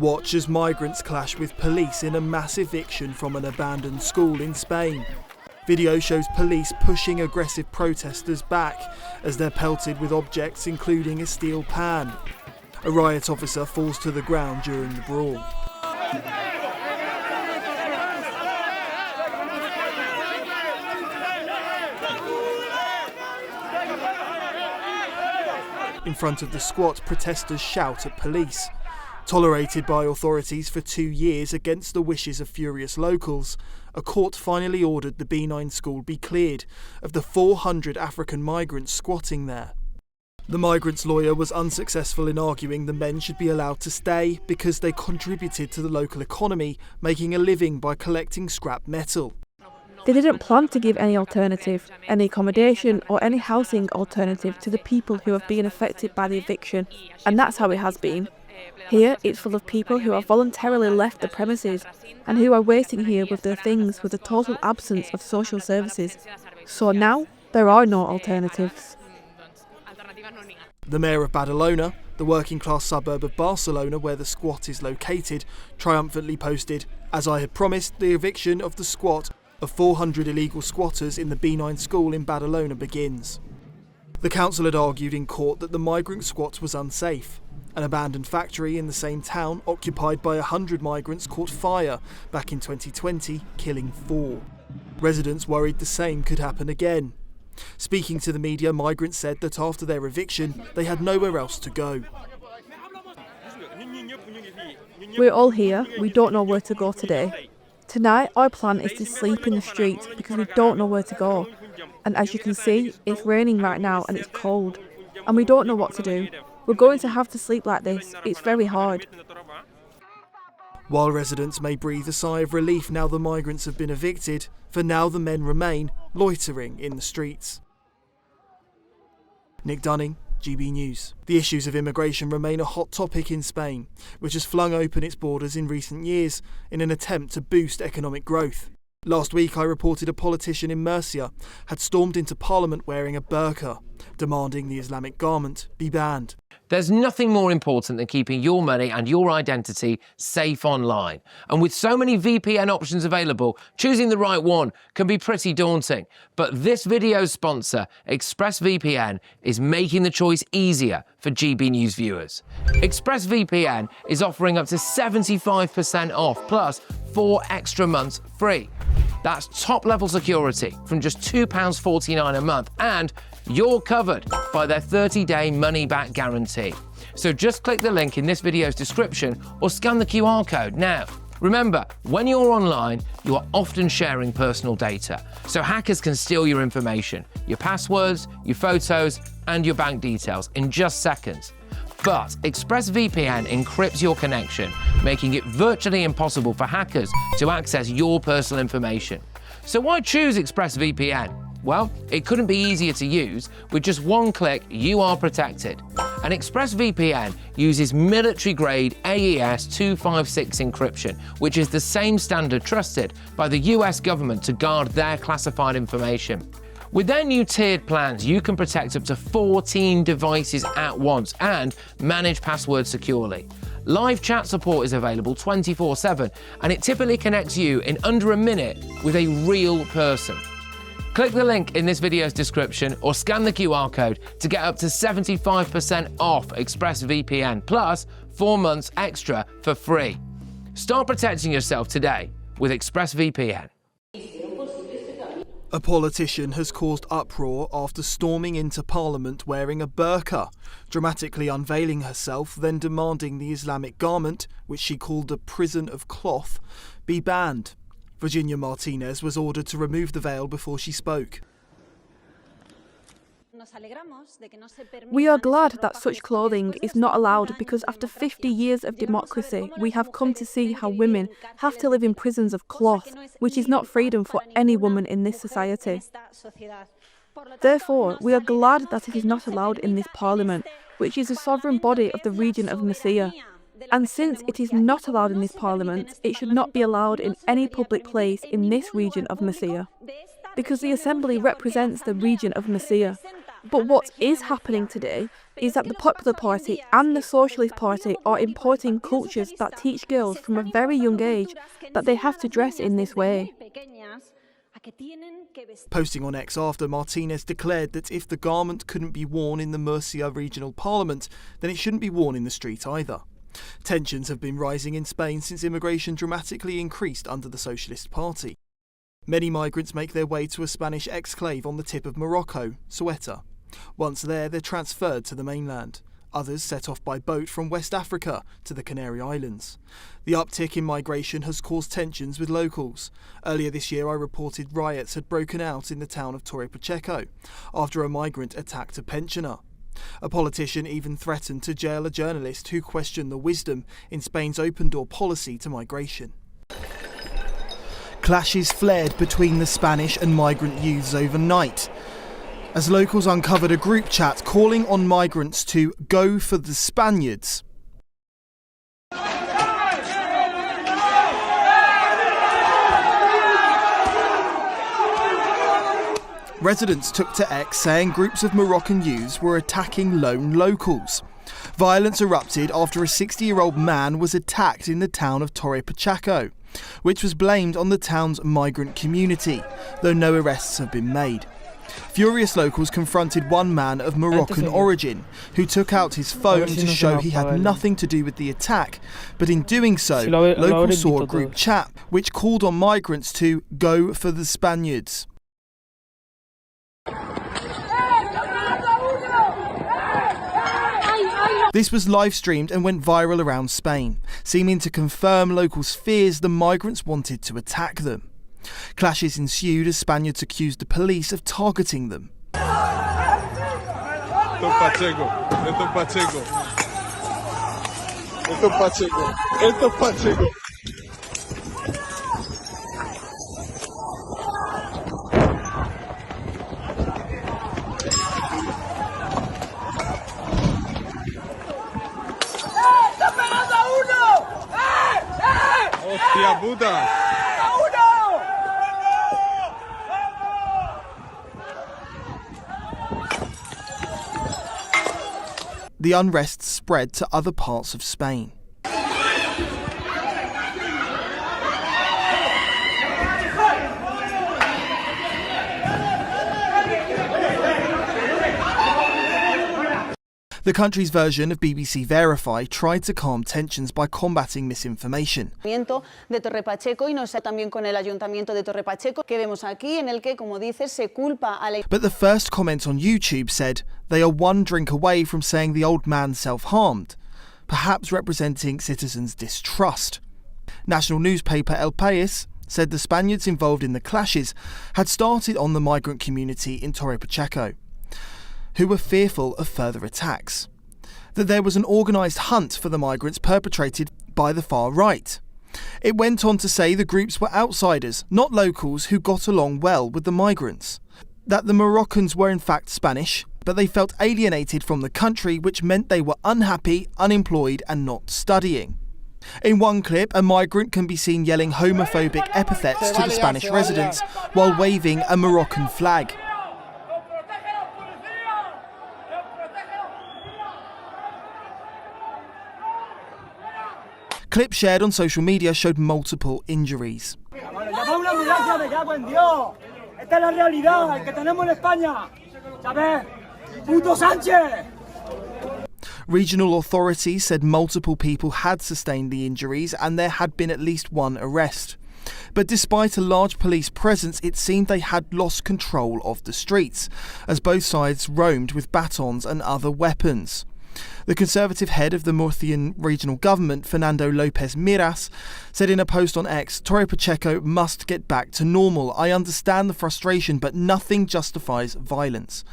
Watch as migrants clash with police in a mass eviction from an abandoned school in Spain. Video shows police pushing aggressive protesters back as they're pelted with objects including a steel pan. A riot officer falls to the ground during the brawl. In front of the squat, protesters shout at police. Tolerated by authorities for 2 years against the wishes of furious locals, a court finally ordered the B9 school be cleared of the 400 African migrants squatting there. The migrants' lawyer was unsuccessful in arguing the men should be allowed to stay because they contributed to the local economy, making a living by collecting scrap metal. They didn't plan to give any alternative, any accommodation or any housing alternative to the people who have been affected by the eviction, and that's how it has been. Here it's full of people who have voluntarily left the premises and who are waiting here with their things with a total absence of social services. So now there are no alternatives. The mayor of Badalona, the working class suburb of Barcelona where the squat is located, triumphantly posted, "As I had promised, the eviction of the squat of 400 illegal squatters in the B9 school in Badalona begins." The council had argued in court that the migrant squat was unsafe. An abandoned factory in the same town, occupied by 100 migrants, caught fire back in 2020, killing 4. Residents worried the same could happen again. Speaking to the media, migrants said that after their eviction, they had nowhere else to go. We're all here, we don't know where to go today. Tonight our plan is to sleep in the street because we don't know where to go. And as you can see, it's raining right now and it's cold. And we don't know what to do. We're going to have to sleep like this. It's very hard. While residents may breathe a sigh of relief now the migrants have been evicted, for now the men remain loitering in the streets. Nick Dunning, GB News. The issues of immigration remain a hot topic in Spain, which has flung open its borders in recent years in an attempt to boost economic growth. Last week I reported a politician in Murcia had stormed into Parliament wearing a burqa, demanding the Islamic garment be banned. There's nothing more important than keeping your money and your identity safe online. And with so many VPN options available, choosing the right one can be pretty daunting. But this video's sponsor, ExpressVPN, is making the choice easier for GB News viewers. ExpressVPN is offering up to 75% off, plus 4 extra months free. That's top-level security from just £2.49 a month, and you're covered by their 30-day money-back guarantee. So just click the link in this video's description or scan the QR code now. Remember, when you're online, you are often sharing personal data, so hackers can steal your information, your passwords, your photos, and your bank details in just seconds. But ExpressVPN encrypts your connection, making it virtually impossible for hackers to access your personal information. So why choose ExpressVPN? Well, it couldn't be easier to use. With just one click, you are protected. And ExpressVPN uses military-grade AES 256 encryption, which is the same standard trusted by the US government to guard their classified information. With their new tiered plans, you can protect up to 14 devices at once and manage passwords securely. Live chat support is available 24/7, and it typically connects you in under a minute with a real person. Click the link in this video's description or scan the QR code to get up to 75% off ExpressVPN, plus 4 months extra for free. Start protecting yourself today with ExpressVPN. A politician has caused uproar after storming into Parliament wearing a burqa, dramatically unveiling herself, then demanding the Islamic garment, which she called a prison of cloth, be banned. Virginia Martinez was ordered to remove the veil before she spoke. We are glad that such clothing is not allowed because after 50 years of democracy, we have come to see how women have to live in prisons of cloth, which is not freedom for any woman in this society. Therefore, we are glad that it is not allowed in this parliament, which is the sovereign body of the region of Murcia. And since it is not allowed in this parliament, it should not be allowed in any public place in this region of Murcia, because the assembly represents the region of Murcia. But what is happening today is that the Popular Party and the Socialist Party are importing cultures that teach girls from a very young age that they have to dress in this way. Posting on X after, Martinez declared that if the garment couldn't be worn in the Murcia Regional Parliament, then it shouldn't be worn in the street either. Tensions have been rising in Spain since immigration dramatically increased under the Socialist Party. Many migrants make their way to a Spanish exclave on the tip of Morocco, Ceuta. Once there, they're transferred to the mainland. Others set off by boat from West Africa to the Canary Islands. The uptick in migration has caused tensions with locals. Earlier this year, I reported riots had broken out in the town of Torre Pacheco after a migrant attacked a pensioner. A politician even threatened to jail a journalist who questioned the wisdom in Spain's open-door policy to migration. Clashes flared between the Spanish and migrant youths overnight, as locals uncovered a group chat calling on migrants to go for the Spaniards. Residents took to X saying groups of Moroccan youths were attacking lone locals. Violence erupted after a 60-year-old man was attacked in the town of Torre Pacheco, which was blamed on the town's migrant community, though no arrests have been made. Furious locals confronted one man of Moroccan origin who took out his phone to show he had nothing to do with the attack, but in doing so, locals saw a group chat which called on migrants to go for the Spaniards. This was live-streamed and went viral around Spain, seeming to confirm locals' fears the migrants wanted to attack them. Clashes ensued as Spaniards accused the police of targeting them. Pacheco. ¡Hostia puta! The unrest spread to other parts of Spain. The country's version of BBC Verify tried to calm tensions by combating misinformation. de Torre Pacheco y nos también con el ayuntamiento de Torre Pacheco que vemos aquí en el que, como dices, se culpa a la. But the first comment on YouTube said they are one drink away from saying the old man self-harmed, perhaps representing citizens' distrust. National newspaper El País said the Spaniards involved in the clashes had started on the migrant community in Torre Pacheco, who were fearful of further attacks, that there was an organised hunt for the migrants perpetrated by the far right. It went on to say the groups were outsiders, not locals who got along well with the migrants, that the Moroccans were in fact Spanish, but they felt alienated from the country, which meant they were unhappy, unemployed and not studying. In one clip, a migrant can be seen yelling homophobic epithets to the Spanish residents while waving a Moroccan flag. Clips shared on social media showed multiple injuries. Regional authorities said multiple people had sustained the injuries and there had been at least one arrest. But despite a large police presence, it seemed they had lost control of the streets, as both sides roamed with batons and other weapons. The Conservative head of the Murcian regional government, Fernando López Miras, said in a post on X, Torre Pacheco must get back to normal. I understand the frustration, but nothing justifies violence.